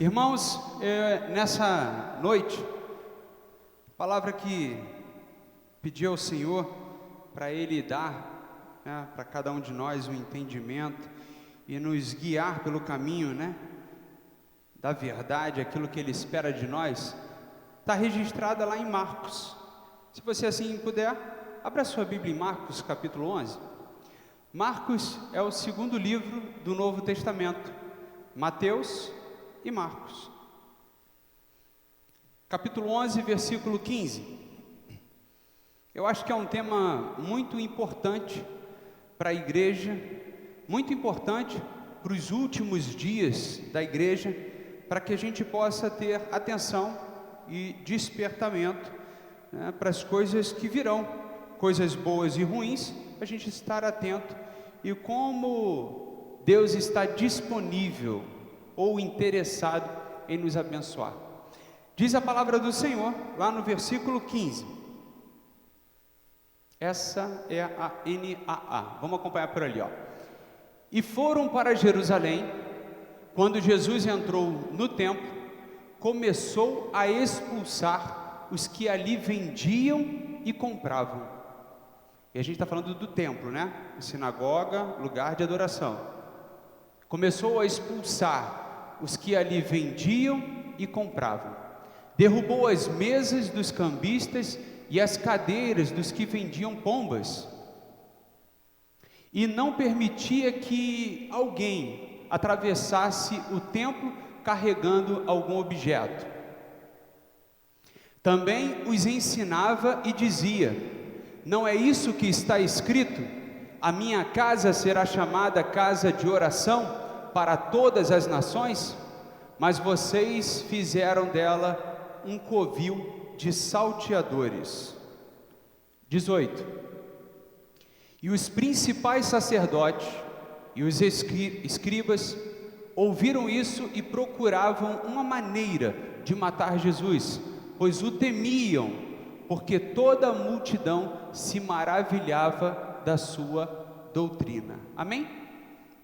Irmãos, nessa noite, a palavra que pedi ao Senhor para Ele dar, para cada um de nós um entendimento e nos guiar pelo caminho, da verdade, aquilo que Ele espera de nós, está registrada lá em Marcos. Se você assim puder, abra sua Bíblia em Marcos capítulo 11. Marcos é o segundo livro do Novo Testamento, Mateus e Marcos. Capítulo 11, versículo 15. Eu acho que é um tema muito importante para a igreja, muito importante para os últimos dias da igreja, para que a gente possa ter atenção e despertamento, para as coisas que virão, coisas boas e ruins, a gente estar atento e como Deus está disponível ou interessado em nos abençoar. Diz a palavra do Senhor lá no versículo 15. Essa é a NAA. Vamos acompanhar por ali, ó. E foram para Jerusalém. Quando Jesus entrou no templo, começou a expulsar os que ali vendiam e compravam. E a gente está falando do templo, Sinagoga, lugar de adoração. Começou a expulsar os que ali vendiam e compravam. Derrubou as mesas dos cambistas e as cadeiras dos que vendiam pombas. E não permitia que alguém atravessasse o templo carregando algum objeto. Também os ensinava e dizia: não é isso que está escrito? A minha casa será chamada casa de oração para todas as nações, mas vocês fizeram dela um covil de salteadores. 18. E os principais sacerdotes e os escribas ouviram isso e procuravam uma maneira de matar Jesus, pois o temiam, porque toda a multidão se maravilhava da sua doutrina. Amém?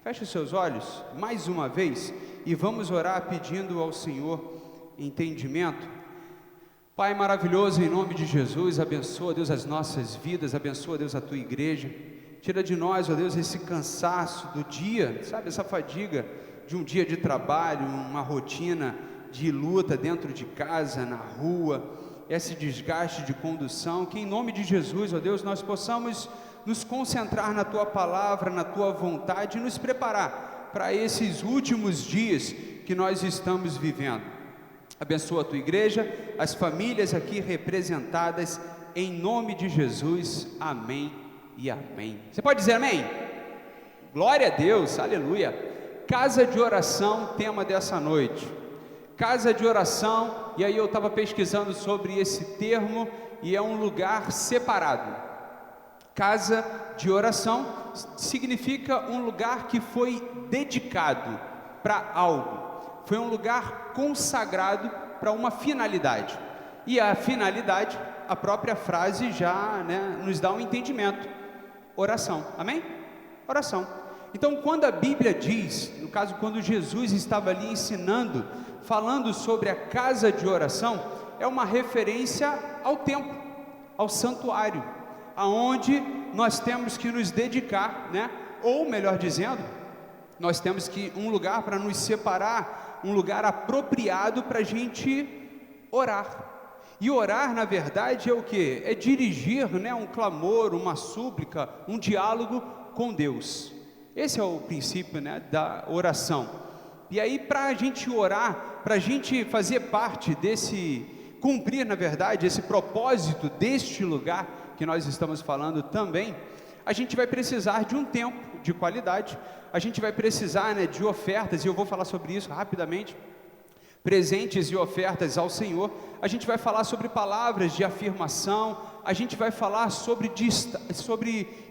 Feche os seus olhos mais uma vez e vamos orar pedindo ao Senhor entendimento. Pai maravilhoso, em nome de Jesus, abençoa, Deus, as nossas vidas, abençoa, Deus, a tua igreja. Tira de nós, ó Deus, esse cansaço do dia, essa fadiga de um dia de trabalho, uma rotina de luta dentro de casa, na rua, esse desgaste de condução, que em nome de Jesus, ó Deus, nós possamos nos concentrar na Tua palavra, na Tua vontade e nos preparar para esses últimos dias que nós estamos vivendo. Abençoa a Tua igreja, as famílias aqui representadas, em nome de Jesus, amém e amém. Você pode dizer amém? Glória a Deus, aleluia. Casa de oração, tema dessa noite. Casa de oração, e aí eu estava pesquisando sobre esse termo, e é um lugar separado. Casa de oração significa um lugar que foi dedicado para algo, foi um lugar consagrado para uma finalidade, e a finalidade, a própria frase já nos dá um entendimento: oração, amém? Oração. Então, quando a Bíblia diz, no caso, quando Jesus estava ali ensinando, falando sobre a casa de oração, é uma referência ao templo, ao santuário, aonde nós temos que nos dedicar, ou melhor dizendo, nós temos que um lugar para nos separar, um lugar apropriado para a gente orar. E orar, na verdade, é o que? É dirigir, um clamor, uma súplica, um diálogo com Deus. Esse é o princípio, da oração. E aí, para a gente orar, para a gente fazer parte desse, cumprir, na verdade, esse propósito deste lugar que nós estamos falando também, a gente vai precisar de um tempo de qualidade, a gente vai precisar de ofertas, e eu vou falar sobre isso rapidamente, presentes e ofertas ao Senhor. A gente vai falar sobre palavras de afirmação, a gente vai falar sobre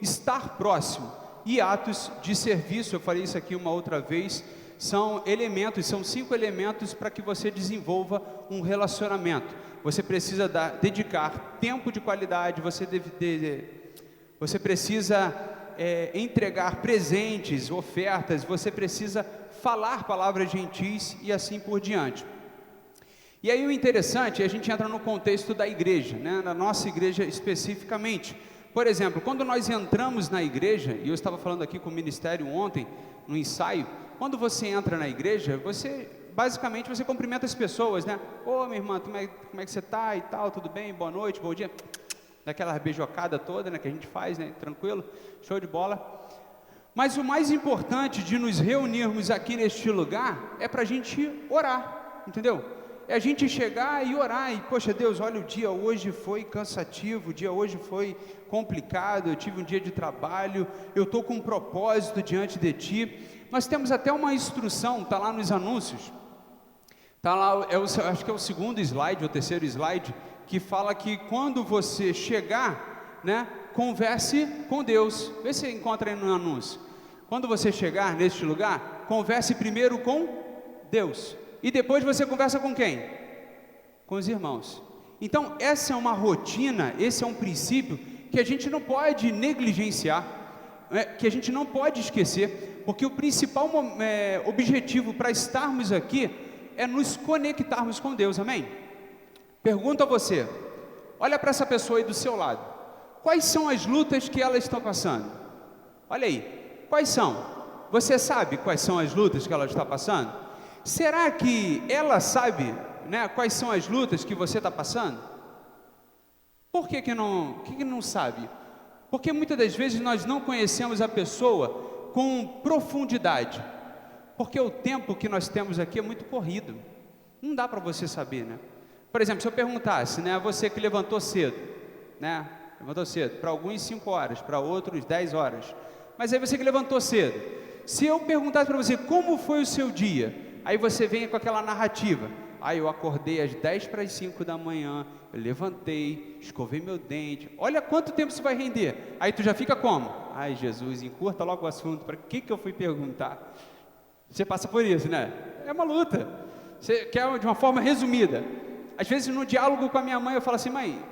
estar próximo, e atos de serviço. Eu falei isso aqui uma outra vez, são 5 elementos para que você desenvolva um relacionamento. Você precisa dedicar tempo de qualidade, você precisa entregar presentes, ofertas, você precisa falar palavras gentis e assim por diante. E aí o interessante, a gente entra no contexto da igreja, né? Na nossa igreja especificamente. Por exemplo, quando nós entramos na igreja, e eu estava falando aqui com o ministério ontem, no ensaio, quando você entra na igreja, basicamente você cumprimenta as pessoas, né? Ô, minha irmã, como é que você está e tal, tudo bem, boa noite, bom dia, daquela beijocada toda, né, que a gente faz, né, tranquilo, show de bola. Mas o mais importante de nos reunirmos aqui neste lugar, é para a gente orar, entendeu? É a gente chegar e orar, e poxa Deus, olha, o dia hoje foi cansativo, o dia hoje foi complicado, eu tive um dia de trabalho, eu estou com um propósito diante de Ti. Nós temos até uma instrução, está lá nos anúncios, está lá, acho que é o segundo slide, ou terceiro slide, que fala que quando você chegar, né, converse com Deus. Vê se você encontra aí no anúncio. Quando você chegar neste lugar, converse primeiro com Deus, e depois você conversa com quem? Com os irmãos. Então essa é uma rotina, esse é um princípio que a gente não pode negligenciar, que a gente não pode esquecer, porque o principal objetivo para estarmos aqui é nos conectarmos com Deus, amém? Pergunto a você, olha para essa pessoa aí do seu lado, quais são as lutas que ela está passando? Olha aí, quais são? Você sabe quais são as lutas que ela está passando? Será que ela sabe, né, quais são as lutas que você está passando? Por que não sabe? Porque muitas das vezes nós não conhecemos a pessoa com profundidade, porque o tempo que nós temos aqui é muito corrido, não dá para você saber, né? Por exemplo, se eu perguntasse, né, você que levantou cedo, né, para alguns 5 horas, para outros 10 horas, mas aí você que levantou cedo, se eu perguntasse para você como foi o seu dia, aí você vem com aquela narrativa, eu acordei às 10 para as 5 da manhã, eu levantei, escovei meu dente, olha quanto tempo isso vai render, aí tu já fica como? Ai Jesus, encurta logo o assunto, para que eu fui perguntar? Você passa por isso, né? É uma luta, você quer de uma forma resumida. Às vezes no diálogo com a minha mãe eu falo assim, mãe,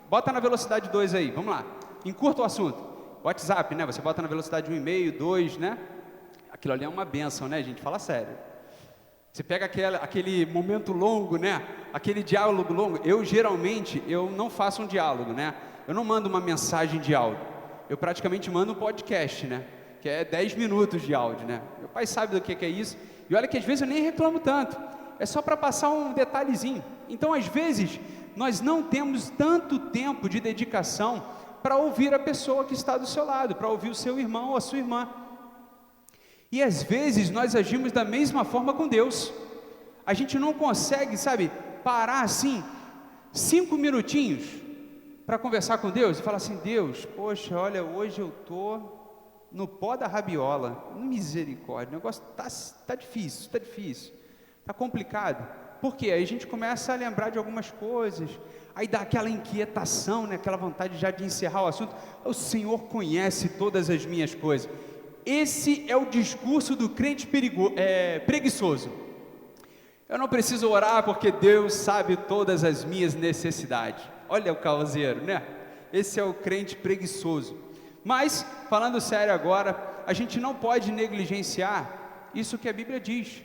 bota na velocidade 2 aí, vamos lá, encurta o assunto. WhatsApp, né, você bota na velocidade 1,5, 2, né? Aquilo ali é uma bênção, né, gente? Fala sério. Você pega aquele momento longo, né? Aquele diálogo longo. Eu geralmente, não faço um diálogo, né? Eu não mando uma mensagem de áudio. Eu praticamente mando um podcast, né? Que é 10 minutos de áudio, né? Meu pai sabe do que é isso. E olha que às vezes eu nem reclamo tanto. É só para passar um detalhezinho. Então, às vezes, nós não temos tanto tempo de dedicação para ouvir a pessoa que está do seu lado, para ouvir o seu irmão ou a sua irmã. E às vezes nós agimos da mesma forma com Deus. A gente não consegue, sabe, parar assim 5 minutinhos para conversar com Deus e falar assim, Deus, poxa, olha, hoje eu estou no pó da rabiola, misericórdia, o negócio está difícil, está complicado. Por quê? Aí a gente começa a lembrar de algumas coisas, aí dá aquela inquietação, né, aquela vontade já de encerrar o assunto. O Senhor conhece todas as minhas coisas. Esse é o discurso do crente preguiçoso. Eu não preciso orar porque Deus sabe todas as minhas necessidades. Olha o causeiro, né? Esse é o crente preguiçoso. Mas, falando sério agora, a gente não pode negligenciar isso que a Bíblia diz,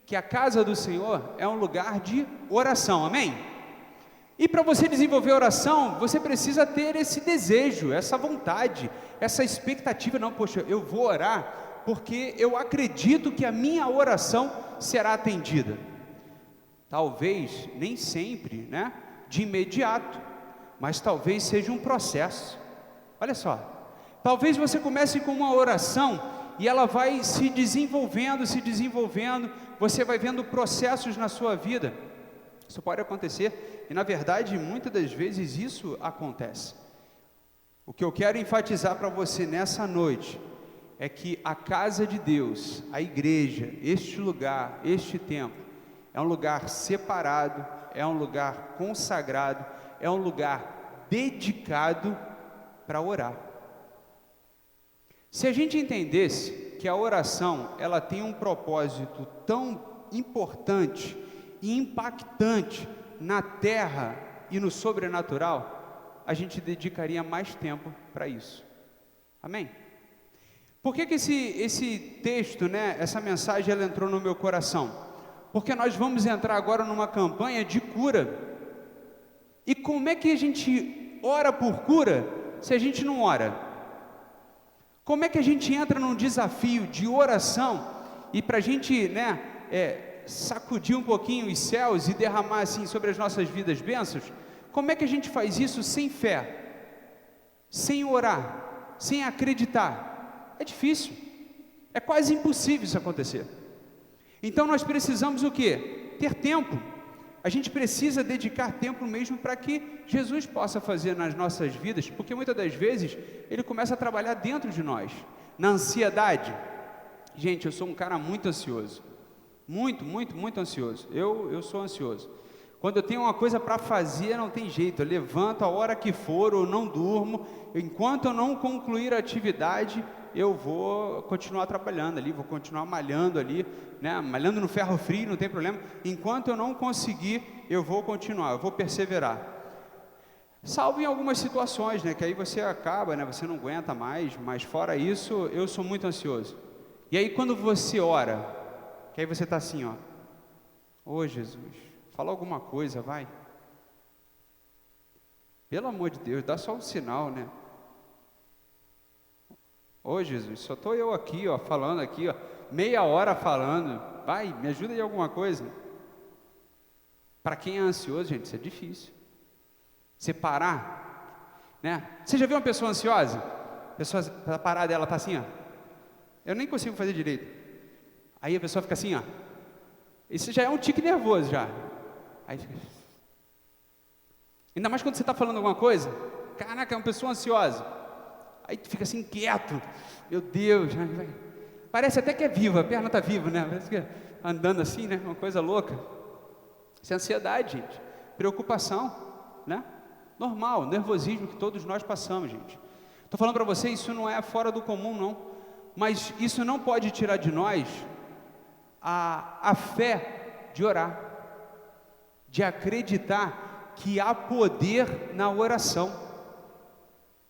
que a casa do Senhor é um lugar de oração, amém? E para você desenvolver oração, você precisa ter esse desejo, essa vontade, essa expectativa. Não, poxa, eu vou orar porque eu acredito que a minha oração será atendida. Talvez, nem sempre, né, de imediato, mas talvez seja um processo. Olha só, talvez você comece com uma oração e ela vai se desenvolvendo, você vai vendo processos na sua vida. Isso pode acontecer, e na verdade, muitas das vezes isso acontece. O que eu quero enfatizar para você nessa noite, é que a casa de Deus, a igreja, este lugar, este templo, é um lugar separado, é um lugar consagrado, é um lugar dedicado para orar. Se a gente entendesse que a oração, ela tem um propósito tão importante e impactante na terra e no sobrenatural, a gente dedicaria mais tempo para isso. Amém? Por que esse texto, né, essa mensagem, ela entrou no meu coração? Porque nós vamos entrar agora numa campanha de cura. E como é que a gente ora por cura se a gente não ora? Como é que a gente entra num desafio de oração e para a gente, né, sacudir um pouquinho os céus e derramar assim sobre as nossas vidas bênçãos? Como é que a gente faz isso sem fé, sem orar, sem acreditar? É difícil, é quase impossível isso acontecer. Então nós precisamos o quê? Ter tempo. A gente precisa dedicar tempo mesmo para que Jesus possa fazer nas nossas vidas, porque muitas das vezes Ele começa a trabalhar dentro de nós, na ansiedade. Gente, eu sou um cara muito ansioso, muito ansioso, eu sou ansioso. Quando eu tenho uma coisa para fazer, não tem jeito, eu levanto a hora que for, ou não durmo, enquanto eu não concluir a atividade, eu vou continuar trabalhando ali, vou continuar malhando ali, né, malhando no ferro frio, não tem problema, enquanto eu não conseguir, eu vou continuar, eu vou perseverar, salvo em algumas situações, né, que aí você acaba, né, você não aguenta mais, mas fora isso, eu sou muito ansioso. E aí quando você ora, que aí você está assim, ó, ô Jesus, fala alguma coisa, vai, pelo amor de Deus, dá só um sinal, né? Ô Jesus, só estou eu aqui, ó, falando aqui, ó, meia hora falando, vai, me ajuda em alguma coisa. Para quem é ansioso, gente, isso é difícil. Você parar, né? Você já viu uma pessoa ansiosa? A pessoa, para parar dela, está assim, ó, eu nem consigo fazer direito. Aí a pessoa fica assim, ó, isso já é um tique nervoso já. Aí fica... Ainda mais quando você está falando alguma coisa, caraca, é uma pessoa ansiosa. Aí tu fica assim, quieto, meu Deus, parece até que é viva, a perna está viva, né? Parece que é andando assim, né? Uma coisa louca. Isso é ansiedade, gente, preocupação, né? Normal, nervosismo que todos nós passamos, gente. Estou falando para você, isso não é fora do comum, não, mas isso não pode tirar de nós a fé de orar, de acreditar que há poder na oração,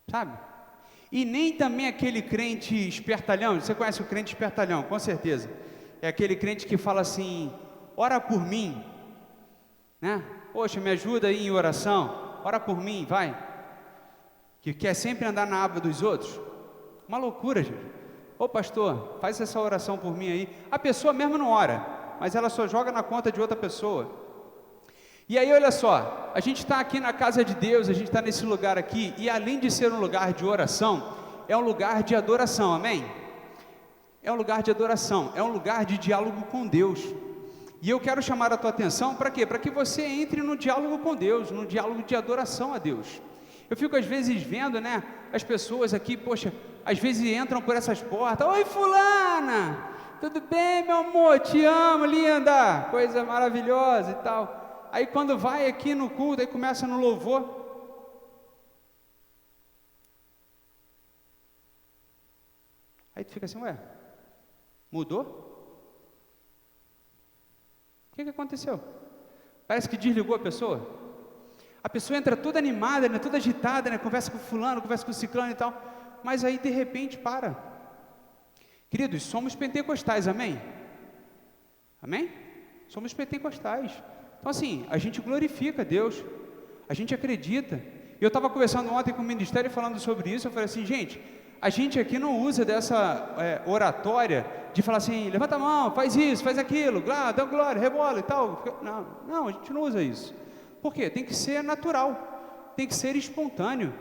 sabe? E nem também aquele crente espertalhão. Você conhece o crente espertalhão, com certeza. É aquele crente que fala assim, ora por mim, né? Poxa, me ajuda aí em oração, ora por mim, vai. Que quer sempre andar na aba dos outros. Uma loucura, gente. Ô pastor, faz essa oração por mim aí. A pessoa mesmo não ora, mas ela só joga na conta de outra pessoa. E aí olha só, a gente está aqui na casa de Deus, a gente está nesse lugar aqui, e além de ser um lugar de oração, é um lugar de adoração, amém? É um lugar de adoração, é um lugar de diálogo com Deus. E eu quero chamar a tua atenção, para quê? Para que você entre no diálogo com Deus, no diálogo de adoração a Deus. Eu fico às vezes vendo, né, as pessoas aqui, poxa, às vezes entram por essas portas, oi fulana, tudo bem meu amor, te amo, linda, coisa maravilhosa e tal. Aí quando vai aqui no culto, aí começa no louvor. Aí tu fica assim, ué, mudou? O que aconteceu? Parece que desligou a pessoa. A pessoa entra toda animada, né, toda agitada, né, conversa com fulano, conversa com ciclano e tal, mas aí de repente para. Queridos, somos pentecostais, amém? Amém? Somos pentecostais. Então assim, a gente glorifica Deus, a gente acredita. E eu estava conversando ontem com o ministério falando sobre isso, eu falei assim, gente, a gente aqui não usa dessa oratória de falar assim, levanta a mão, faz isso, faz aquilo, dá glória, rebola e tal. Não, a gente não usa isso. Por quê? Tem que ser natural, tem que ser espontâneo,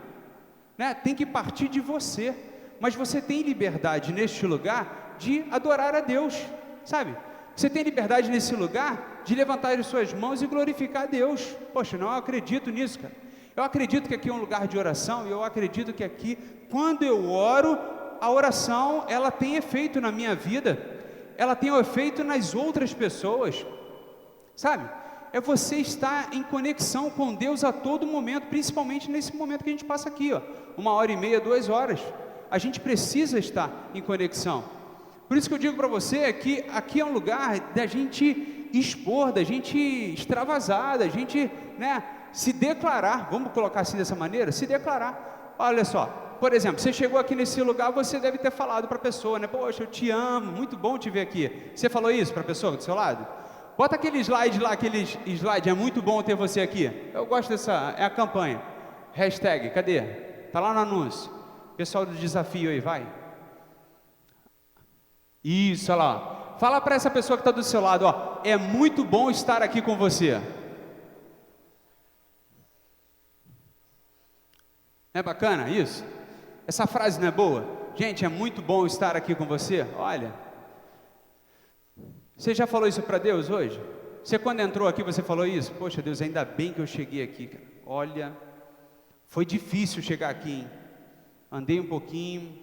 né? Tem que partir de você. Mas você tem liberdade neste lugar de adorar a Deus, sabe? Você tem liberdade nesse lugar de levantar as suas mãos e glorificar a Deus. Poxa, não, eu acredito nisso, cara. Eu acredito que aqui é um lugar de oração, e eu acredito que aqui, quando eu oro, a oração, ela tem efeito na minha vida, ela tem efeito nas outras pessoas, sabe? É você estar em conexão com Deus a todo momento, principalmente nesse momento que a gente passa aqui, ó, 1h30, 2 horas. A gente precisa estar em conexão. Por isso que eu digo para você que aqui é um lugar da gente expor, da gente extravasar, da gente, né, se declarar, vamos colocar assim dessa maneira, se declarar. Olha só, por exemplo, você chegou aqui nesse lugar, você deve ter falado para a pessoa, né? Poxa, eu te amo, muito bom te ver aqui. Você falou isso para a pessoa do seu lado? Bota aquele slide lá, é muito bom ter você aqui. Eu gosto dessa, é a campanha. Hashtag, cadê? Tá lá no anúncio. Pessoal do desafio aí, vai. Isso, olha lá. Fala para essa pessoa que está do seu lado, ó, é muito bom estar aqui com você. Não é bacana isso? Essa frase não é boa? Gente, é muito bom estar aqui com você. Olha, você já falou isso para Deus hoje? Você quando entrou aqui, você falou isso? Poxa Deus, ainda bem que eu cheguei aqui, cara. Olha, foi difícil chegar aqui, hein? Andei um pouquinho,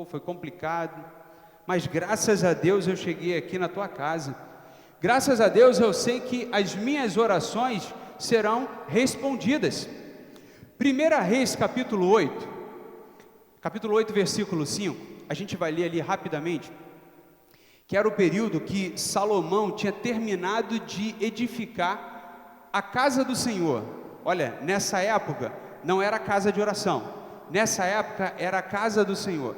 foi complicado, mas graças a Deus eu cheguei aqui na tua casa. Graças a Deus eu sei que as minhas orações serão respondidas. 1 Reis capítulo 8, versículo 5, a gente vai ler ali rapidamente, que era o período que Salomão tinha terminado de edificar a casa do Senhor. Olha, nessa época não era casa de oração, nessa época era a casa do Senhor.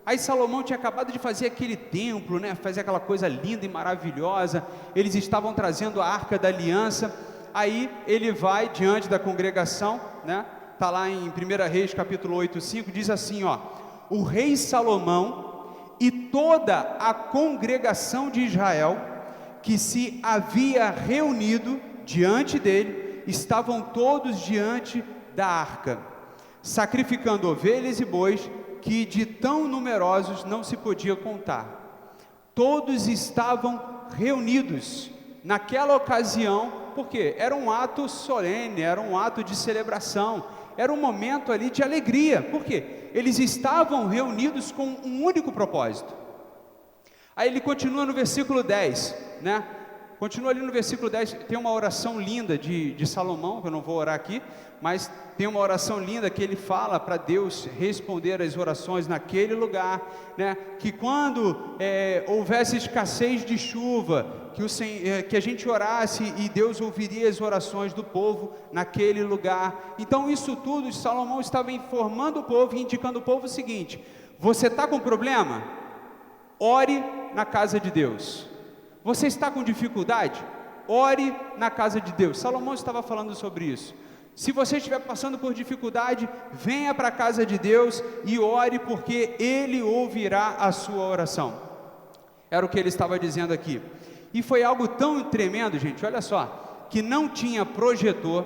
Aí Salomão tinha acabado de fazer aquele templo, né? Fazer aquela coisa linda e maravilhosa, eles estavam trazendo a Arca da Aliança. Aí ele vai diante da congregação, né? Está lá em 1 Reis capítulo 8, 5, diz assim, ó: o rei Salomão e toda a congregação de Israel, que se havia reunido diante dele, estavam todos diante da arca, sacrificando ovelhas e bois, que de tão numerosos não se podia contar. Todos estavam reunidos naquela ocasião, porque era um ato solene, era um ato de celebração, era um momento ali de alegria, porque eles estavam reunidos com um único propósito. Aí ele continua no versículo 10, né? Continua ali no versículo 10, tem uma oração linda de Salomão, que eu não vou orar aqui, mas tem uma oração linda que ele fala para Deus responder as orações naquele lugar, né? Que quando houvesse escassez de chuva, que a gente orasse e Deus ouviria as orações do povo naquele lugar. Então isso tudo, Salomão estava informando o povo e indicando ao povo o seguinte: você está com problema? Ore na casa de Deus. Você está com dificuldade? Ore na casa de Deus. Salomão estava falando sobre isso. Se você estiver passando por dificuldade, venha para a casa de Deus e ore, porque Ele ouvirá a sua oração. Era o que ele estava dizendo aqui. E foi algo tão tremendo, gente, olha só, que não tinha projetor,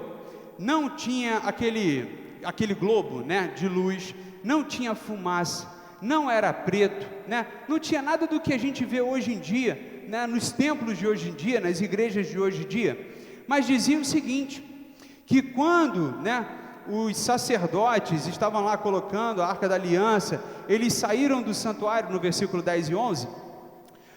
não tinha aquele globo, né, de luz, não tinha fumaça, não era preto, né, não tinha nada do que a gente vê hoje em dia, né, nos templos de hoje em dia, nas igrejas de hoje em dia. Mas dizia o seguinte, que quando, né, os sacerdotes estavam lá colocando a Arca da Aliança, eles saíram do santuário, no versículo 10 e 11,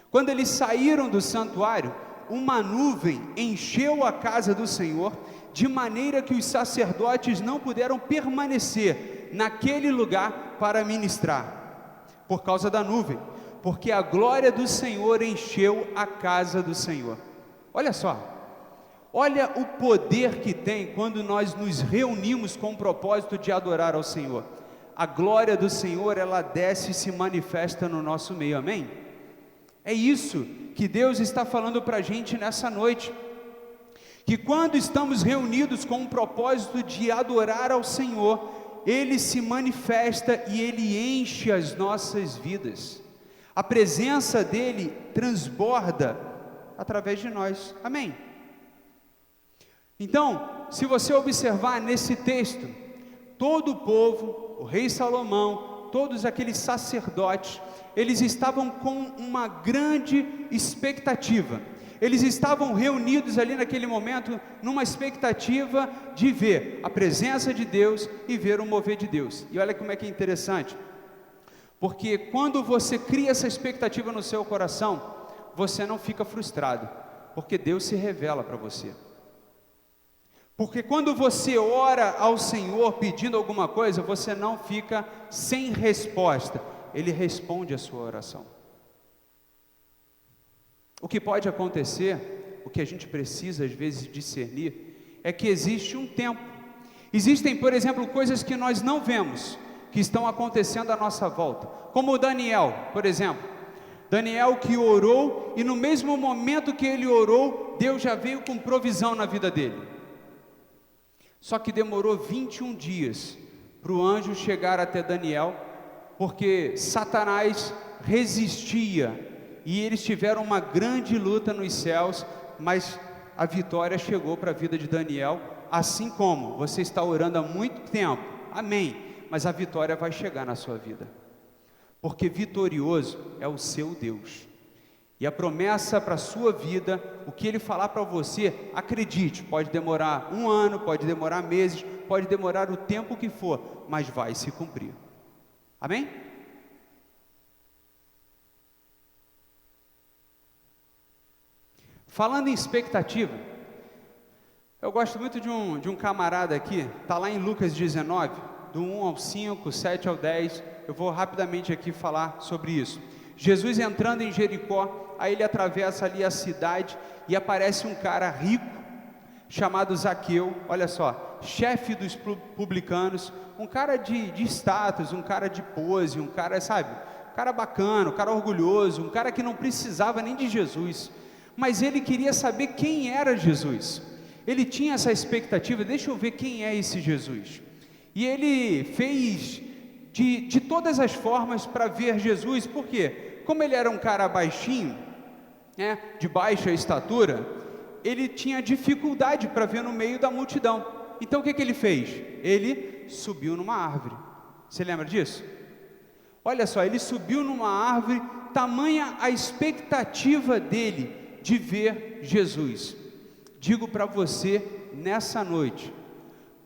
quando eles saíram do santuário, uma nuvem encheu a casa do Senhor, de maneira que os sacerdotes não puderam permanecer naquele lugar para ministrar, por causa da nuvem, porque a glória do Senhor encheu a casa do Senhor. Olha só, olha o poder que tem quando nós nos reunimos com o propósito de adorar ao Senhor. A glória do Senhor, ela desce e se manifesta no nosso meio, amém? É isso que Deus está falando para a gente nessa noite, que quando estamos reunidos com o propósito de adorar ao Senhor, Ele se manifesta e Ele enche as nossas vidas, a presença dEle transborda através de nós, amém? Então, se você observar nesse texto, todo o povo, o rei Salomão, todos aqueles sacerdotes, eles estavam com uma grande expectativa, eles estavam reunidos ali naquele momento, numa expectativa de ver a presença de Deus e ver o mover de Deus. E olha como é que é interessante, porque quando você cria essa expectativa no seu coração, você não fica frustrado, porque Deus se revela para você. Porque quando você ora ao Senhor pedindo alguma coisa, você não fica sem resposta, Ele responde a sua oração. O que pode acontecer, o que a gente precisa às vezes discernir, é que existe um tempo. Existem, por exemplo, coisas que nós não vemos, que estão acontecendo à nossa volta, como Daniel, por exemplo. Daniel que orou, e no mesmo momento que ele orou, Deus já veio com provisão na vida dele. Só que demorou 21 dias para o anjo chegar até Daniel, porque Satanás resistia, e eles tiveram uma grande luta nos céus, mas a vitória chegou para a vida de Daniel, assim como você está orando há muito tempo, amém, mas a vitória vai chegar na sua vida, porque vitorioso é o seu Deus, e a promessa para a sua vida, o que Ele falar para você, acredite, pode demorar 1 ano, pode demorar meses, pode demorar o tempo que for, mas vai se cumprir, amém? Falando em expectativa, eu gosto muito de um camarada aqui, está lá em Lucas 19, do 1 ao 5, 7 ao 10, eu vou rapidamente aqui falar sobre isso. Jesus entrando em Jericó, aí ele atravessa ali a cidade, e aparece um cara rico, chamado Zaqueu, olha só, chefe dos publicanos, um cara de status, um cara de pose, um cara, sabe, um cara bacana, um cara orgulhoso, um cara que não precisava nem de Jesus, mas ele queria saber quem era Jesus, ele tinha essa expectativa, deixa eu ver quem é esse Jesus, e ele fez de todas as formas para ver Jesus, por quê? Como ele era um cara baixinho, né, de baixa estatura, ele tinha dificuldade para ver no meio da multidão, então o que ele fez? Ele subiu numa árvore, você lembra disso? Olha só, ele subiu numa árvore, tamanha a expectativa dele, de ver Jesus. Digo para você nessa noite,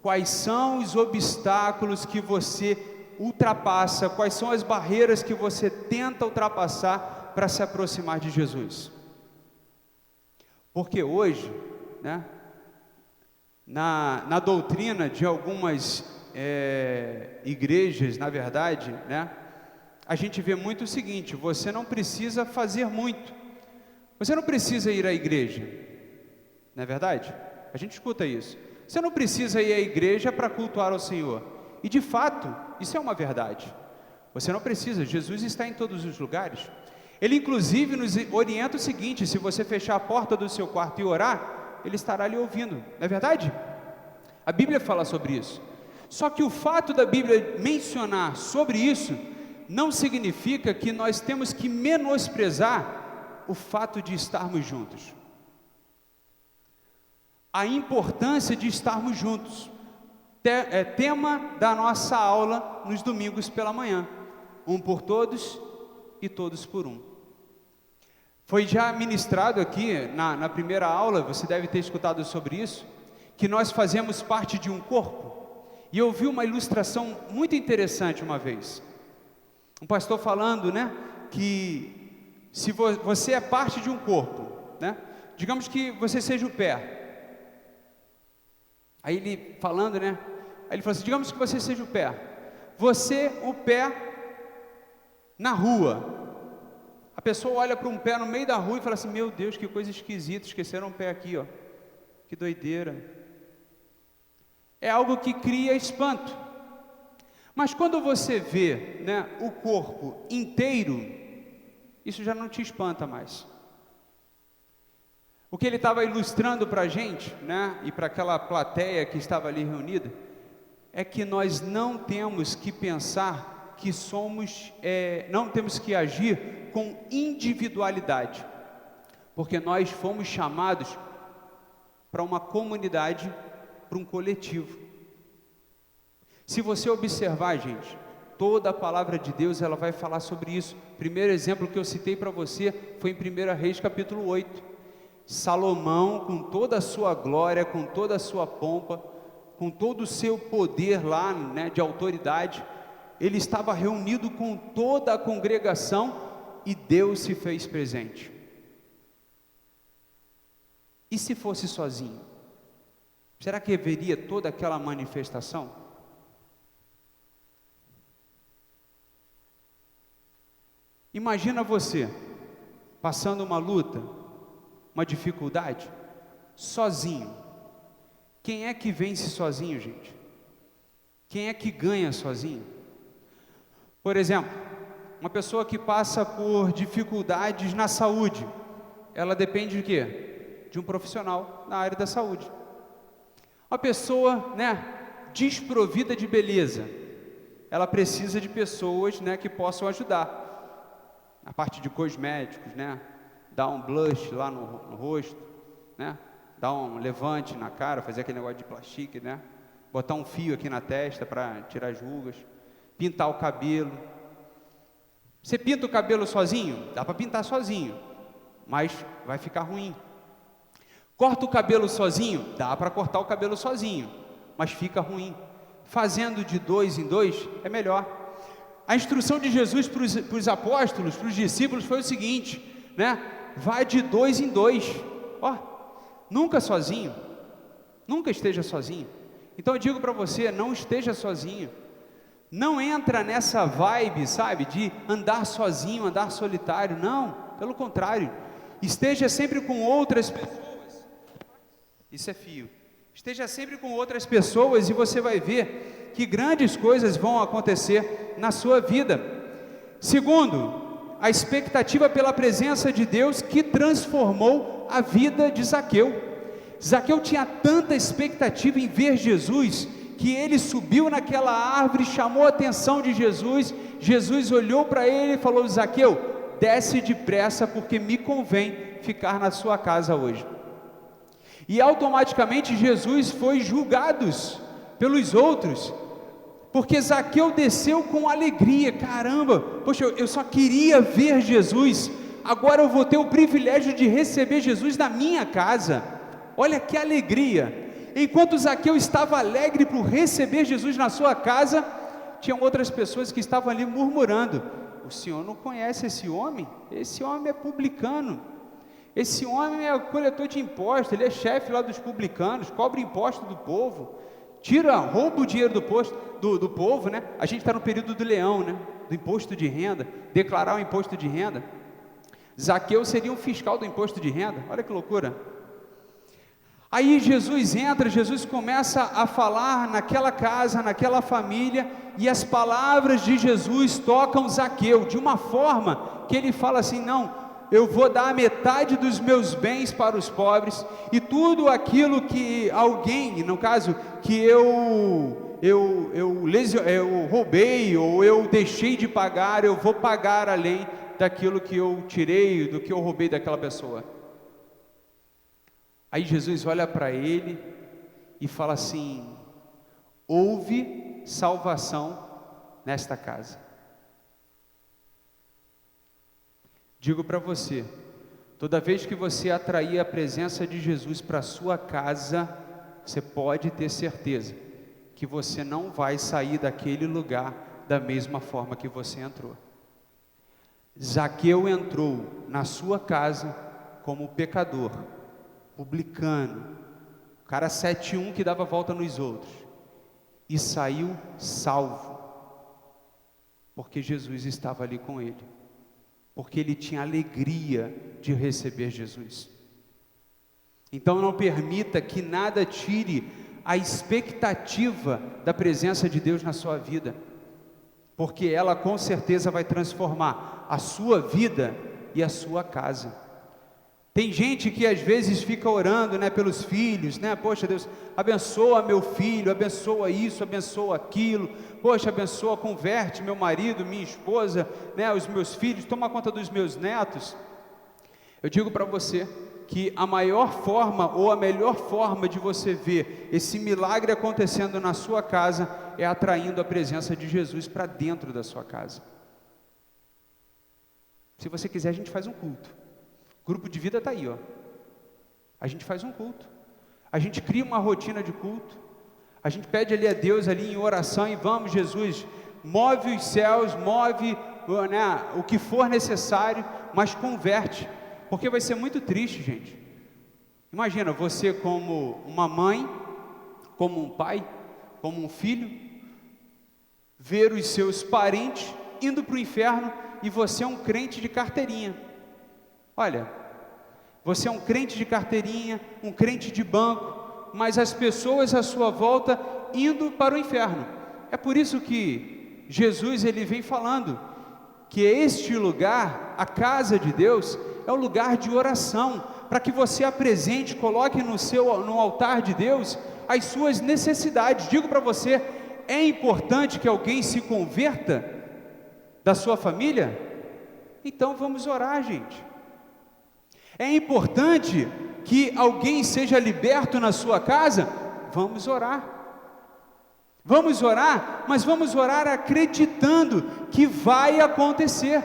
quais são os obstáculos que você ultrapassa, quais são as barreiras que você tenta ultrapassar para se aproximar de Jesus? Porque hoje, né, na doutrina de algumas igrejas, na verdade, né, a gente vê muito o seguinte: você não precisa fazer muito, você não precisa ir à igreja, não é verdade? A gente escuta isso, você não precisa ir à igreja para cultuar ao Senhor, e de fato, isso é uma verdade, você não precisa, Jesus está em todos os lugares, Ele inclusive nos orienta o seguinte: se você fechar a porta do seu quarto e orar, Ele estará lhe ouvindo, não é verdade? A Bíblia fala sobre isso, só que o fato da Bíblia mencionar sobre isso, não significa que nós temos que menosprezar o fato de estarmos juntos, a importância de estarmos juntos, é tema da nossa aula nos domingos pela manhã, um por todos e todos por um. Foi já ministrado aqui na primeira aula, você deve ter escutado sobre isso, que nós fazemos parte de um corpo, e eu vi uma ilustração muito interessante uma vez, um pastor falando, né, que se você é parte de um corpo, né, digamos que você seja o pé, aí ele falando, né, aí ele falou assim: digamos que você seja o pé, o pé na rua, a pessoa olha para um pé no meio da rua e fala assim: meu Deus, que coisa esquisita, esqueceram um pé aqui, ó, que doideira, é algo que cria espanto, mas quando você vê, né, o corpo inteiro, isso já não te espanta mais. O que ele estava ilustrando para a gente, né, e para aquela plateia que estava ali reunida, é que nós não temos que pensar que somos, não temos que agir com individualidade, porque nós fomos chamados para uma comunidade, para um coletivo. Se você observar, gente, toda a palavra de Deus, ela vai falar sobre isso. O primeiro exemplo que eu citei para você foi em 1 Reis capítulo 8, Salomão, com toda a sua glória, com toda a sua pompa, com todo o seu poder lá, né, de autoridade, ele estava reunido com toda a congregação, e Deus se fez presente. E se fosse sozinho? Será que haveria toda aquela manifestação? Imagina você passando uma luta, uma dificuldade, sozinho. Quem é que vence sozinho, gente? Quem é que ganha sozinho? Por exemplo, uma pessoa que passa por dificuldades na saúde, ela depende de quê? De um profissional na área da saúde. Uma pessoa, desprovida de beleza, ela precisa de pessoas, que possam ajudar. A parte de cosméticos, dar um blush lá no rosto, dar um levante na cara, fazer aquele negócio de plastique, botar um fio aqui na testa para tirar as rugas, pintar o cabelo. Você pinta o cabelo sozinho? Dá para pintar sozinho, mas vai ficar ruim. Corta o cabelo sozinho? Dá para cortar o cabelo sozinho, mas fica ruim. Fazendo de 2 em 2 é melhor. A instrução de Jesus para os apóstolos, para os discípulos foi o seguinte, vai de 2 em 2, nunca sozinho, nunca esteja sozinho. Então eu digo para você, não esteja sozinho, não entra nessa vibe, sabe, de andar sozinho, andar solitário, não, pelo contrário, esteja sempre com outras pessoas, isso é fio, esteja sempre com outras pessoas e você vai ver que grandes coisas vão acontecer na sua vida. Segundo, a expectativa pela presença de Deus que transformou a vida de Zaqueu. Zaqueu tinha tanta expectativa em ver Jesus, que ele subiu naquela árvore, chamou a atenção de Jesus, Jesus olhou para ele e falou: Zaqueu, desce depressa, porque me convém ficar na sua casa hoje. E automaticamente Jesus foi julgado pelos outros, porque Zaqueu desceu com alegria. Caramba, poxa, eu só queria ver Jesus, agora eu vou ter o privilégio de receber Jesus na minha casa. Olha que alegria. Enquanto Zaqueu estava alegre por receber Jesus na sua casa, tinham outras pessoas que estavam ali murmurando: o senhor não conhece esse homem? Esse homem é publicano, esse homem é coletor de impostos, ele é chefe lá dos publicanos, cobra imposto do povo, rouba o dinheiro do povo, A gente está no período do leão, do imposto de renda, declarar o imposto de renda. Zaqueu seria um fiscal do imposto de renda, olha que loucura. Aí Jesus entra, Jesus começa a falar naquela casa, naquela família, e as palavras de Jesus tocam Zaqueu, de uma forma que ele fala assim: não, eu vou dar a metade dos meus bens para os pobres, e tudo aquilo que alguém, no caso, que eu roubei, ou eu deixei de pagar, eu vou pagar além daquilo que eu tirei, do que eu roubei daquela pessoa. Aí Jesus olha para ele e fala assim: houve salvação nesta casa. Digo para você, toda vez que você atrair a presença de Jesus para a sua casa, você pode ter certeza que você não vai sair daquele lugar da mesma forma que você entrou. Zaqueu entrou na sua casa como pecador, publicano, o cara 7-1 que dava volta nos outros, e saiu salvo, porque Jesus estava ali com ele, porque ele tinha alegria de receber Jesus. Então não permita que nada tire a expectativa da presença de Deus na sua vida, porque ela com certeza vai transformar a sua vida e a sua casa. Tem gente que às vezes fica orando, pelos filhos, poxa Deus, abençoa meu filho, abençoa isso, abençoa aquilo, poxa, abençoa, converte meu marido, minha esposa, os meus filhos, toma conta dos meus netos. Eu digo para você que a maior forma, ou a melhor forma de você ver esse milagre acontecendo na sua casa, é atraindo a presença de Jesus para dentro da sua casa. Se você quiser, a gente faz um culto. Grupo de vida está aí, a gente faz um culto, a gente cria uma rotina de culto, a gente pede ali a Deus ali em oração, e vamos, Jesus, move os céus, move o que for necessário, mas converte, porque vai ser muito triste, gente. Imagina você como uma mãe, como um pai, como um filho, ver os seus parentes indo para o inferno, e você é um crente de carteirinha. Olha, você é um crente de carteirinha, um crente de banco, mas as pessoas à sua volta indo para o inferno. É por isso que Jesus ele vem falando que este lugar, a casa de Deus, é o lugar de oração, para que você apresente, coloque no altar de Deus as suas necessidades. Digo para você, é importante que alguém se converta da sua família? Então vamos orar, gente. É importante que alguém seja liberto na sua casa? Vamos orar. Vamos orar, mas vamos orar acreditando que vai acontecer,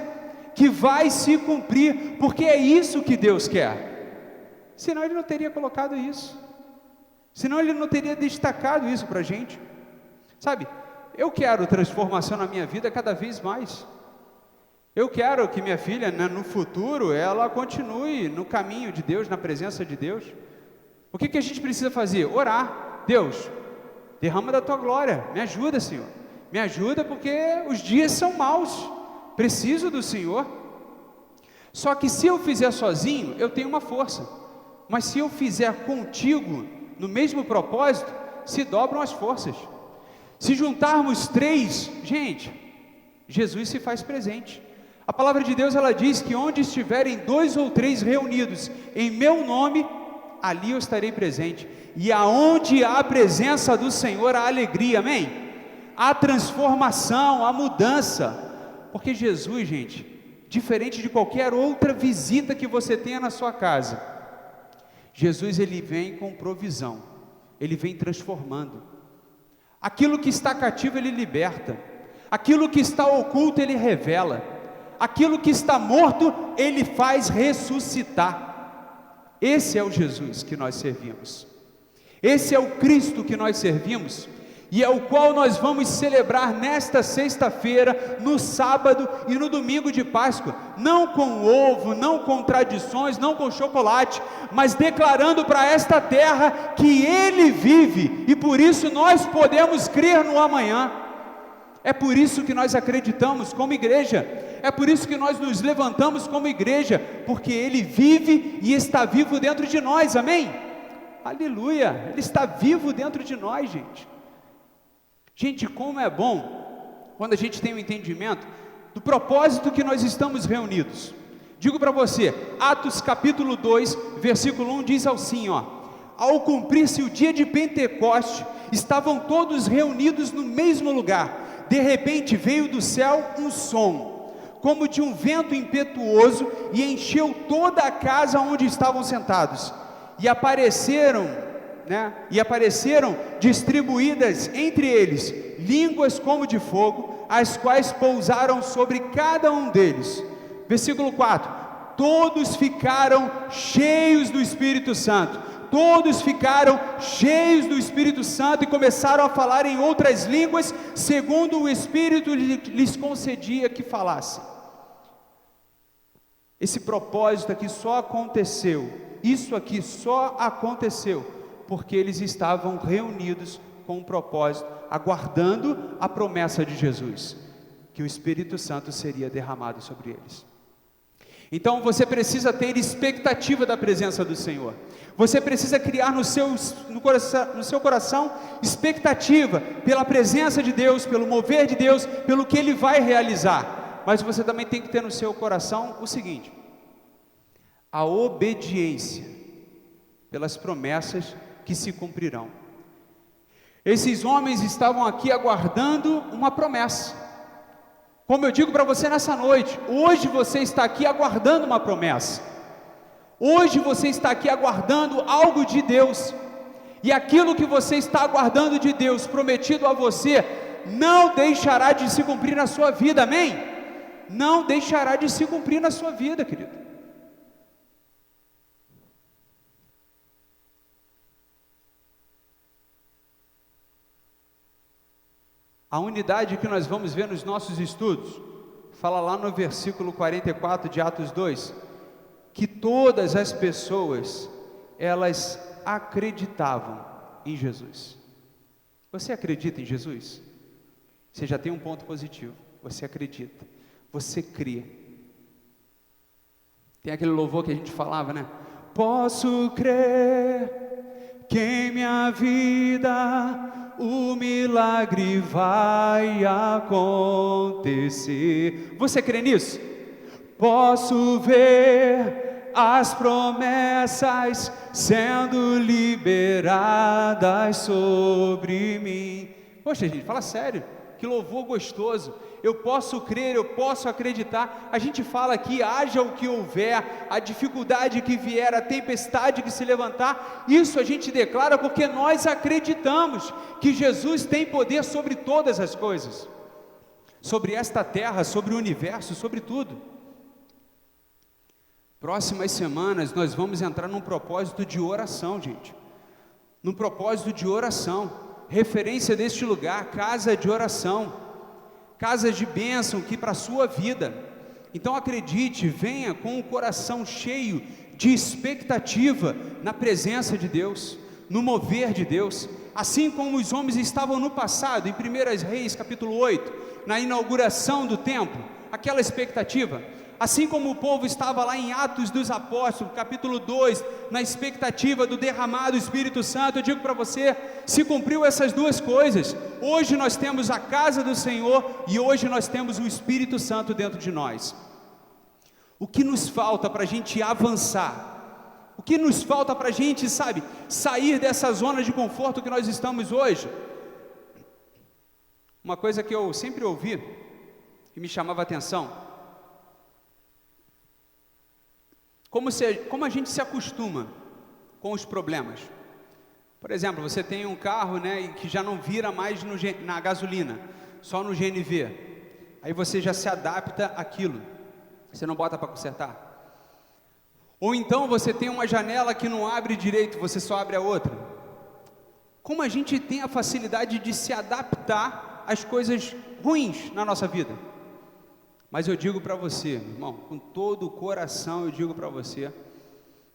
que vai se cumprir, porque é isso que Deus quer. Senão Ele não teria colocado isso, senão Ele não teria destacado isso para a gente. Sabe, eu quero transformação na minha vida cada vez mais. Eu quero que minha filha, no futuro, ela continue no caminho de Deus, na presença de Deus. O que a gente precisa fazer? Orar. Deus, derrama da tua glória, me ajuda, Senhor, me ajuda, porque os dias são maus, preciso do Senhor. Só que se eu fizer sozinho, eu tenho uma força, mas se eu fizer contigo, no mesmo propósito, se dobram as forças. Se juntarmos três, gente, Jesus se faz presente. A palavra de Deus, ela diz que onde estiverem 2 ou 3 reunidos em meu nome, ali eu estarei presente. E aonde há a presença do Senhor, há alegria, amém? Há transformação, há mudança, porque Jesus, gente, diferente de qualquer outra visita que você tenha na sua casa, Jesus, ele vem com provisão, ele vem transformando. Aquilo que está cativo, ele liberta. Aquilo que está oculto, ele revela. Aquilo que está morto, ele faz ressuscitar. Esse é o Jesus que nós servimos. Esse é o Cristo que nós servimos, e é o qual nós vamos celebrar nesta sexta-feira, no sábado e no domingo de Páscoa, não com ovo, não com tradições, não com chocolate, mas declarando para esta terra que Ele vive, e por isso nós podemos crer no amanhã. É por isso que nós acreditamos como igreja, é por isso que nós nos levantamos como igreja, porque Ele vive e está vivo dentro de nós, amém? Aleluia, Ele está vivo dentro de nós, gente. Gente, como é bom quando a gente tem um entendimento do propósito que nós estamos reunidos. Digo para você, Atos capítulo 2, versículo 1 diz assim, ao cumprir-se o dia de Pentecoste, estavam todos reunidos no mesmo lugar. De repente veio do céu um som, como de um vento impetuoso, e encheu toda a casa onde estavam sentados. E apareceram distribuídas entre eles línguas como de fogo, as quais pousaram sobre cada um deles. Versículo 4: todos ficaram cheios do Espírito Santo. Todos ficaram cheios do Espírito Santo e começaram a falar em outras línguas, segundo o Espírito lhes concedia que falassem. Esse propósito aqui só aconteceu, isso aqui só aconteceu, porque eles estavam reunidos com um propósito, aguardando a promessa de Jesus, que o Espírito Santo seria derramado sobre eles. Então você precisa ter expectativa da presença do Senhor, você precisa criar no seu coração expectativa pela presença de Deus, pelo mover de Deus, pelo que Ele vai realizar. Mas você também tem que ter no seu coração o seguinte: a obediência pelas promessas que se cumprirão. Esses homens estavam aqui aguardando uma promessa. Como eu digo para você nessa noite, hoje você está aqui aguardando uma promessa. Hoje você está aqui aguardando algo de Deus. E aquilo que você está aguardando de Deus, prometido a você, não deixará de se cumprir na sua vida, amém? Não deixará de se cumprir na sua vida, querido. A unidade que nós vamos ver nos nossos estudos, fala lá no versículo 44 de Atos 2, que todas as pessoas, elas acreditavam em Jesus. Você acredita em Jesus? Você já tem um ponto positivo, você acredita, você crê. Tem aquele louvor que a gente falava, né? Posso crer que em minha vida o milagre vai acontecer. Você crê nisso? Posso ver as promessas sendo liberadas sobre mim. Poxa, gente, fala sério, que louvor gostoso. Eu posso crer, eu posso acreditar. A gente fala aqui, haja o que houver, a dificuldade que vier, a tempestade que se levantar, isso a gente declara porque nós acreditamos que Jesus tem poder sobre todas as coisas, sobre esta terra, sobre o universo, sobre tudo. Próximas semanas nós vamos entrar num propósito de oração, gente. Num propósito de oração. Referência deste lugar, casa de oração. Casa de bênção que para a sua vida. Então acredite, venha com o coração cheio de expectativa na presença de Deus, no mover de Deus. Assim como os homens estavam no passado, em 1 Reis capítulo 8, na inauguração do templo, aquela expectativa. Assim como o povo estava lá em Atos dos Apóstolos, capítulo 2, na expectativa do derramado Espírito Santo, eu digo para você, se cumpriu essas duas coisas. Hoje nós temos a casa do Senhor e hoje nós temos o Espírito Santo dentro de nós. O que nos falta para a gente avançar? O que nos falta para a gente, sair dessa zona de conforto que nós estamos hoje? Uma coisa que eu sempre ouvi, que me chamava a atenção, como a gente se acostuma com os problemas. Por exemplo, você tem um carro, e que já não vira mais na gasolina, só no GNV. Aí você já se adapta àquilo, você não bota para consertar. Ou então você tem uma janela que não abre direito, você só abre a outra. Como a gente tem a facilidade de se adaptar às coisas ruins na nossa vida. Mas eu digo para você, irmão, com todo o coração eu digo para você,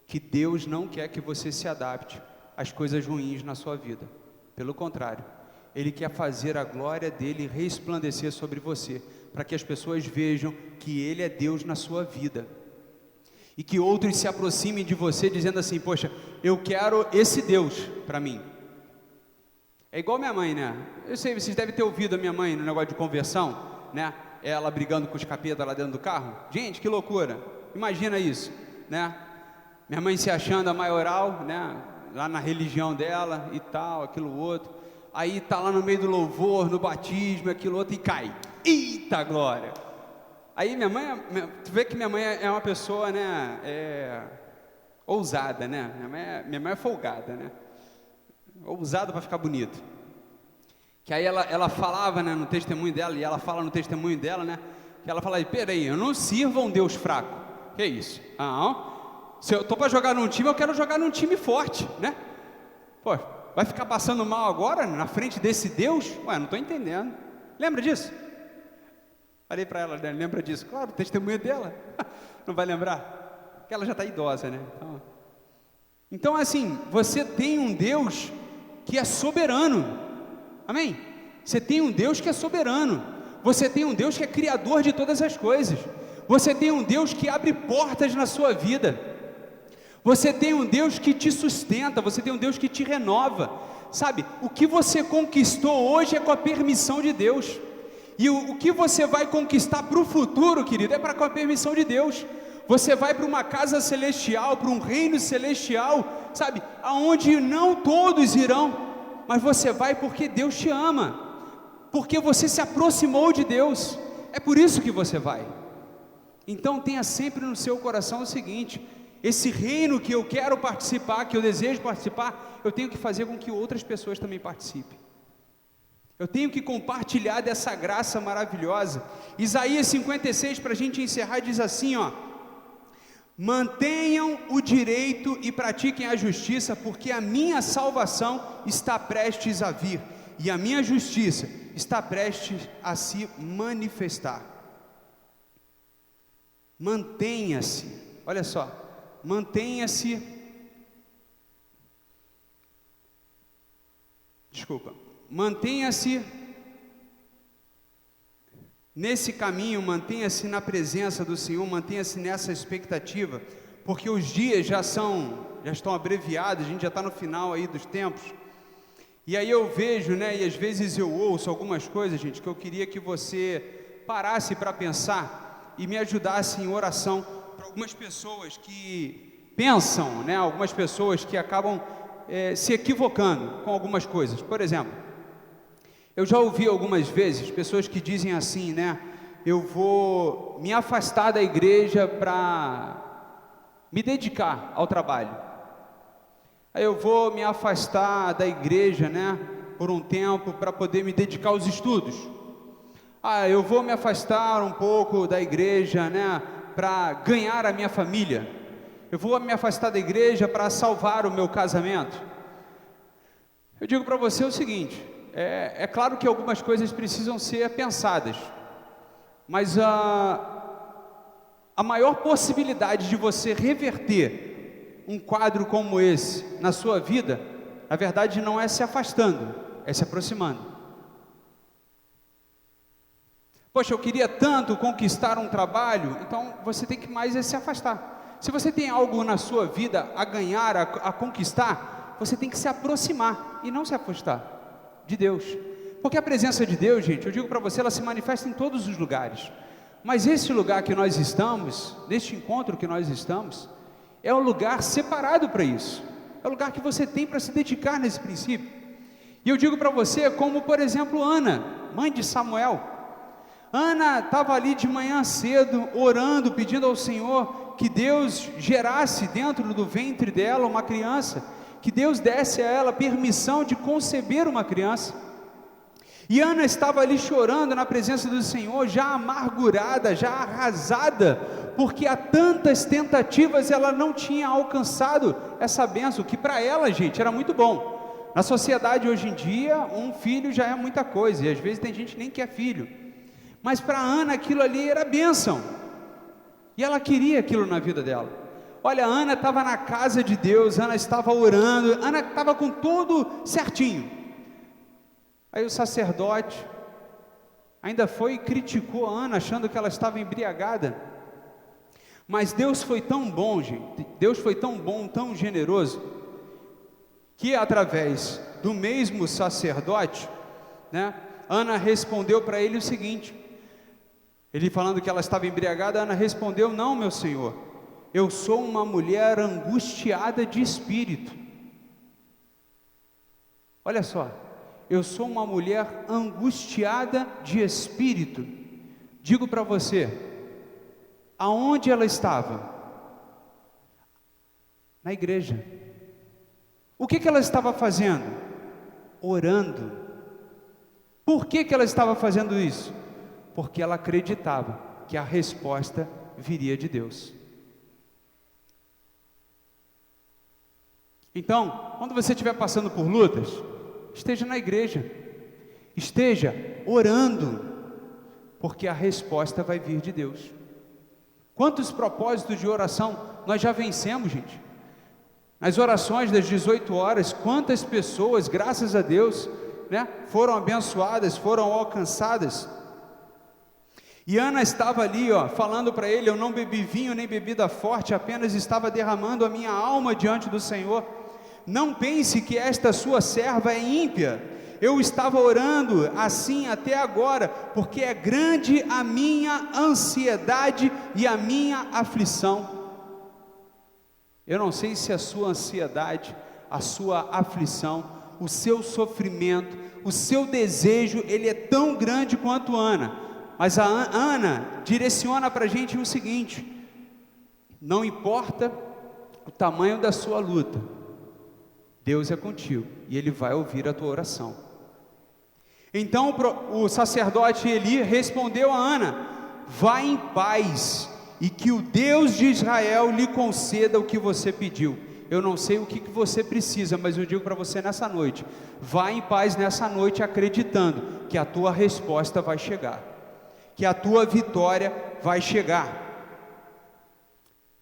que Deus não quer que você se adapte às coisas ruins na sua vida. Pelo contrário, Ele quer fazer a glória dEle resplandecer sobre você, para que as pessoas vejam que Ele é Deus na sua vida. E que outros se aproximem de você dizendo assim, poxa, eu quero esse Deus para mim. É igual minha mãe, Eu sei, vocês devem ter ouvido a minha mãe no negócio de conversão, ela brigando com os capetas lá dentro do carro. Gente, que loucura, imagina isso, minha mãe se achando a maioral, lá na religião dela e tal, aquilo outro, aí tá lá no meio do louvor, no batismo, aquilo outro, e cai, eita glória. Aí minha mãe, tu vê que minha mãe é uma pessoa, ousada, minha mãe é folgada, ousada para ficar bonito. Que aí ela falava, no testemunho dela, e ela fala no testemunho dela, que ela fala, peraí, eu não sirvo a um Deus fraco. Que isso? Se eu estou para jogar num time, eu quero jogar num time forte, Pô, vai ficar passando mal agora, na frente desse Deus? Ué, não estou entendendo. Lembra disso? Falei para ela, lembra disso? Claro, o testemunho dela. Não vai lembrar? Porque ela já está idosa, Então assim, você tem um Deus que é soberano. Amém? Você tem um Deus que é soberano. Você tem um Deus que é criador de todas as coisas. Você tem um Deus que abre portas na sua vida. Você tem um Deus que te sustenta. Você tem um Deus que te renova. O que você conquistou hoje é com a permissão de Deus. E o que você vai conquistar para o futuro, querido, é com a permissão de Deus. Você vai para uma casa celestial, para um reino celestial, aonde não todos irão. Mas você vai porque Deus te ama, porque você se aproximou de Deus, é por isso que você vai. Então tenha sempre no seu coração o seguinte, esse reino que eu quero participar, que eu desejo participar, eu tenho que fazer com que outras pessoas também participem. Eu tenho que compartilhar dessa graça maravilhosa. Isaías 56, para a gente encerrar, diz assim, mantenham o direito e pratiquem a justiça, porque a minha salvação está prestes a vir, e a minha justiça está prestes a se manifestar. Mantenha-se, olha só, mantenha-se nesse caminho, mantenha-se na presença do Senhor, mantenha-se nessa expectativa, porque os dias já estão abreviados, a gente já está no final aí dos tempos, E aí eu vejo, né, e às vezes eu ouço algumas coisas, gente, que eu queria que você parasse para pensar e me ajudasse em oração para algumas pessoas que pensam, né, algumas pessoas que acabam se equivocando com algumas coisas. Por exemplo, eu já ouvi algumas vezes pessoas que dizem assim, né, eu vou me afastar da igreja para me dedicar ao trabalho. Aí eu vou me afastar da igreja, né, por um tempo para poder me dedicar aos estudos. Eu vou me afastar um pouco da igreja, né, para ganhar a minha família. Eu vou me afastar da igreja para salvar o meu casamento. Eu digo para você o seguinte, é claro que algumas coisas precisam ser pensadas, mas a maior possibilidade de você reverter um quadro como esse na sua vida, na verdade não é se afastando, é se aproximando. Poxa, eu queria tanto conquistar um trabalho, então você tem que mais se afastar. Se você tem algo na sua vida a ganhar, a conquistar, você tem que se aproximar e não se afastar de Deus. Porque a presença de Deus, gente, eu digo para você, ela se manifesta em todos os lugares. Mas esse lugar que nós estamos, neste encontro que nós estamos, é um lugar separado para isso. É um lugar que você tem para se dedicar nesse princípio. E eu digo para você, como por exemplo Ana, mãe de Samuel. Ana estava ali de manhã cedo, orando, pedindo ao Senhor que Deus gerasse dentro do ventre dela uma criança, que Deus desse a ela permissão de conceber uma criança. E Ana estava ali chorando na presença do Senhor, já amargurada, já arrasada, porque há tantas tentativas ela não tinha alcançado essa bênção, que para ela, gente, era muito bom. Na sociedade hoje em dia, um filho já é muita coisa, e às vezes tem gente que nem quer filho. Mas para Ana aquilo ali era bênção, e ela queria aquilo na vida dela. Olha, Ana estava na casa de Deus, Ana estava orando, Ana estava com tudo certinho. Aí o sacerdote ainda foi e criticou a Ana, achando que ela estava embriagada. Mas Deus foi tão bom, gente, Deus foi tão bom, tão generoso, que através do mesmo sacerdote, né, Ana respondeu para ele o seguinte, ele falando que ela estava embriagada, Ana respondeu, não, meu senhor, eu sou uma mulher angustiada de espírito. Olha só, eu sou uma mulher angustiada de espírito. Digo para você, aonde ela estava? Na igreja. O que ela estava fazendo? Orando. Por que ela estava fazendo isso? Porque ela acreditava que a resposta viria de Deus. Então, quando você estiver passando por lutas, esteja na igreja, esteja orando, porque a resposta vai vir de Deus. Quantos propósitos de oração nós já vencemos, gente? Nas orações das 18 horas, quantas pessoas, graças a Deus, né, foram abençoadas, foram alcançadas. E Ana estava ali, falando para ele, eu não bebi vinho nem bebida forte, apenas estava derramando a minha alma diante do Senhor. Não pense que esta sua serva é ímpia, eu estava orando assim até agora, porque é grande a minha ansiedade e a minha aflição. Eu não sei se a sua ansiedade, a sua aflição, o seu sofrimento, o seu desejo, ele é tão grande quanto Ana, mas a Ana direciona para a gente o seguinte, não importa o tamanho da sua luta, Deus é contigo, e Ele vai ouvir a tua oração. Então o sacerdote Eli respondeu a Ana, vá em paz, e que o Deus de Israel lhe conceda o que você pediu. Eu não sei o que você precisa, mas eu digo para você nessa noite, vá em paz nessa noite, acreditando que a tua resposta vai chegar, que a tua vitória vai chegar.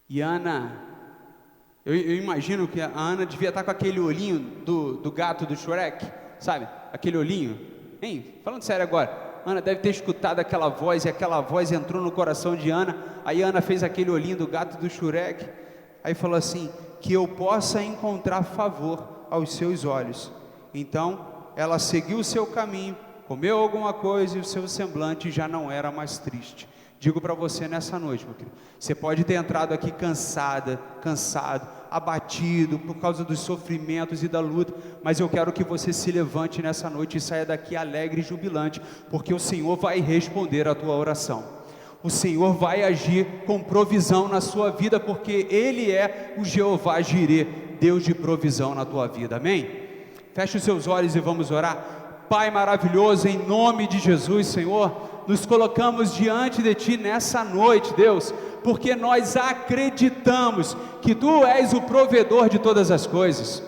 E Ana, eu imagino que a Ana devia estar com aquele olhinho do gato do Shrek, sabe? Aquele olhinho, hein? Falando sério agora, Ana deve ter escutado aquela voz, e aquela voz entrou no coração de Ana, aí Ana fez aquele olhinho do gato do Shrek, aí falou assim, que eu possa encontrar favor aos seus olhos. Então, ela seguiu o seu caminho, comeu alguma coisa e o seu semblante já não era mais triste. Digo para você nessa noite, meu querido, você pode ter entrado aqui cansado, abatido por causa dos sofrimentos e da luta, mas eu quero que você se levante nessa noite e saia daqui alegre e jubilante, porque o Senhor vai responder a tua oração. O Senhor vai agir com provisão na sua vida, porque Ele é o Jeová Jirê, Deus de provisão na tua vida, amém? Feche os seus olhos e vamos orar. Pai maravilhoso, em nome de Jesus, Senhor, nos colocamos diante de Ti nessa noite, Deus, porque nós acreditamos que Tu és o provedor de todas as coisas,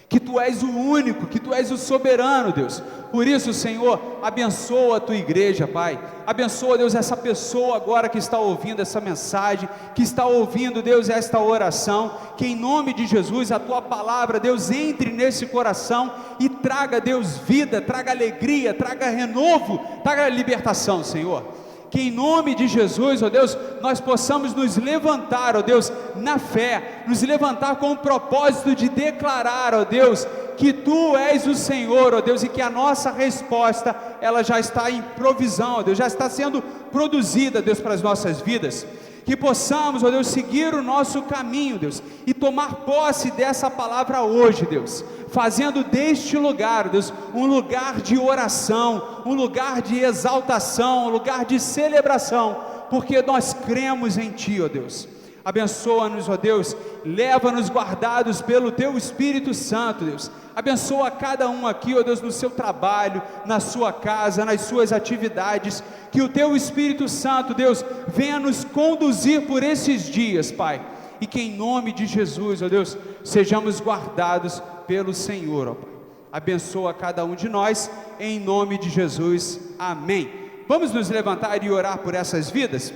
que Tu és o único, que Tu és o soberano, Deus. Por isso, Senhor, abençoa a Tua igreja, Pai. Abençoa, Deus, essa pessoa agora que está ouvindo essa mensagem, que está ouvindo, Deus, esta oração, que em nome de Jesus, a Tua palavra, Deus, entre nesse coração e traga, Deus, vida, traga alegria, traga renovo, traga libertação, Senhor. Que em nome de Jesus, ó Deus, nós possamos nos levantar, ó Deus, na fé, nos levantar com o propósito de declarar, ó Deus, que Tu és o Senhor, ó Deus, e que a nossa resposta, ela já está em provisão, ó Deus, já está sendo produzida, Deus, para as nossas vidas. Que possamos, ó Deus, seguir o nosso caminho, Deus, e tomar posse dessa palavra hoje, Deus, fazendo deste lugar, Deus, um lugar de oração, um lugar de exaltação, um lugar de celebração, porque nós cremos em Ti, ó Deus. Abençoa-nos, ó Deus, leva-nos guardados pelo Teu Espírito Santo, Deus. Abençoa cada um aqui, ó Deus, no seu trabalho, na sua casa, nas suas atividades, que o Teu Espírito Santo, Deus, venha nos conduzir por esses dias, Pai, e que em nome de Jesus, ó Deus, sejamos guardados pelo Senhor, ó Pai. Abençoa cada um de nós, em nome de Jesus, amém. Vamos nos levantar e orar por essas vidas?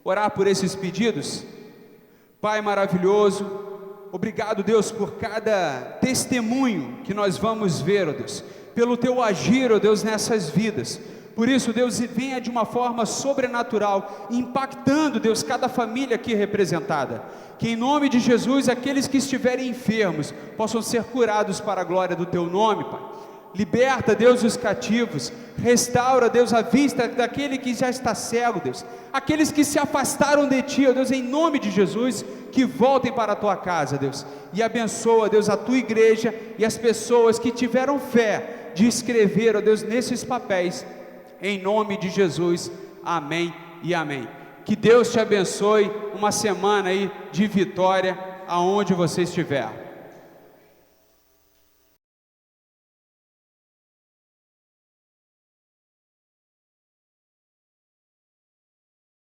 Orar por esses pedidos? Pai maravilhoso, obrigado, Deus, por cada testemunho que nós vamos ver, ó Deus, pelo Teu agir, ó Deus, nessas vidas. Por isso, Deus, venha de uma forma sobrenatural, impactando, Deus, cada família aqui representada. Que em nome de Jesus, aqueles que estiverem enfermos, possam ser curados para a glória do Teu nome, Pai. Liberta, Deus, os cativos, restaura, Deus, a vista daquele que já está cego, Deus, aqueles que se afastaram de Ti, ó Deus, em nome de Jesus, que voltem para a Tua casa, Deus, e abençoa, Deus, a Tua igreja e as pessoas que tiveram fé de escrever, ó Deus, nesses papéis, em nome de Jesus, amém e amém. Que Deus te abençoe, uma semana aí de vitória, aonde você estiver.